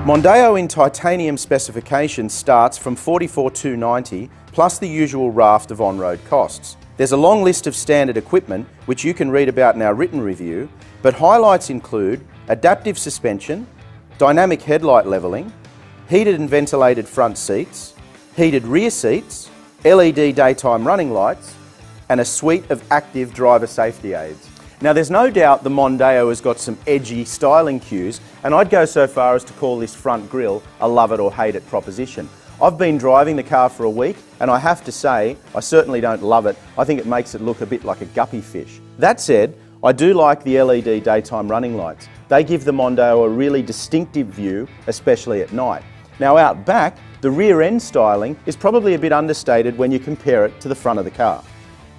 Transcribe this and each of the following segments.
Mondeo in titanium specification starts from $44,290 plus the usual raft of on-road costs. There's a long list of standard equipment which you can read about in our written review, but highlights include adaptive suspension, dynamic headlight levelling, heated and ventilated front seats, heated rear seats, LED daytime running lights, and a suite of active driver safety aids. Now there's no doubt the Mondeo has got some edgy styling cues, and I'd go so far as to call this front grille a love it or hate it proposition. I've been driving the car for a week and I have to say I certainly don't love it. I think it makes it look a bit like a guppy fish. That said, I do like the LED daytime running lights. They give the Mondeo a really distinctive view, especially at night. Now out back, the rear end styling is probably a bit understated when you compare it to the front of the car.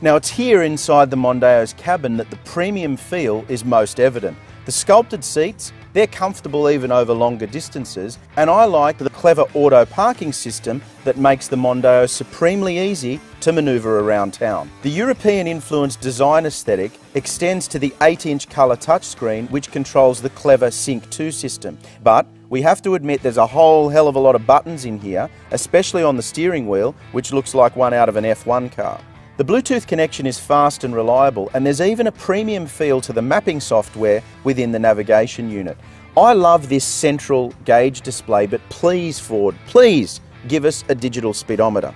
Now it's here inside the Mondeo's cabin that the premium feel is most evident. The sculpted seats, they're comfortable even over longer distances, and I like the clever auto parking system that makes the Mondeo supremely easy to manoeuvre around town. The European influenced design aesthetic extends to the 8-inch colour touchscreen which controls the clever Sync 2 system. But we have to admit there's a whole hell of a lot of buttons in here, especially on the steering wheel, which looks like one out of an F1 car. The Bluetooth connection is fast and reliable, and there's even a premium feel to the mapping software within the navigation unit. I love this central gauge display, but please Ford, please give us a digital speedometer.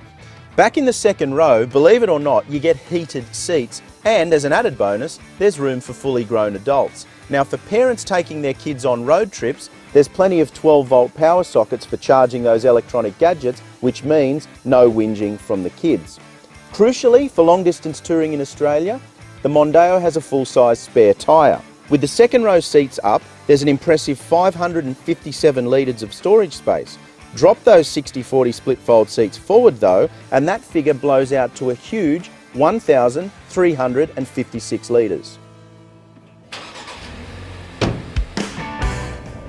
Back in the second row, believe it or not, you get heated seats, and as an added bonus, there's room for fully grown adults. Now for parents taking their kids on road trips, there's plenty of 12-volt power sockets for charging those electronic gadgets, which means no whinging from the kids. Crucially, for long-distance touring in Australia, the Mondeo has a full-size spare tyre. With the second row seats up, there's an impressive 557 litres of storage space. Drop those 60/40 split-fold seats forward though, and that figure blows out to a huge 1,356 litres.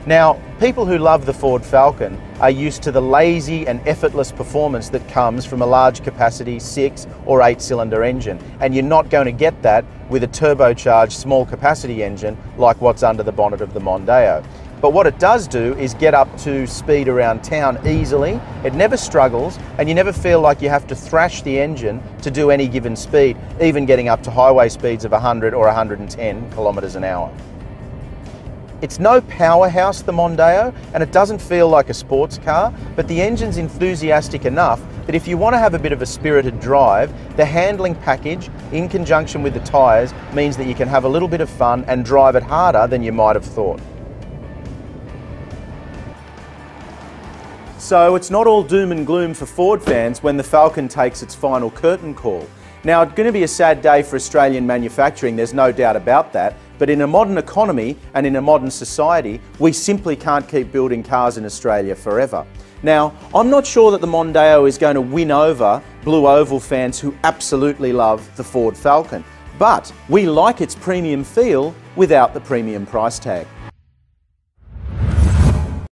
Now, people who love the Ford Falcon are used to the lazy and effortless performance that comes from a large capacity 6 or 8-cylinder engine, and you're not going to get that with a turbocharged small capacity engine like what's under the bonnet of the Mondeo. But what it does do is get up to speed around town easily, it never struggles, and you never feel like you have to thrash the engine to do any given speed, even getting up to highway speeds of 100 or 110 kilometres an hour. It's no powerhouse, the Mondeo, and it doesn't feel like a sports car, but the engine's enthusiastic enough that if you want to have a bit of a spirited drive, the handling package in conjunction with the tyres means that you can have a little bit of fun and drive it harder than you might have thought. So it's not all doom and gloom for Ford fans when the Falcon takes its final curtain call. Now, it's going to be a sad day for Australian manufacturing, there's no doubt about that, but in a modern economy and in a modern society, we simply can't keep building cars in Australia forever. Now, I'm not sure that the Mondeo is going to win over Blue Oval fans who absolutely love the Ford Falcon, but we like its premium feel without the premium price tag.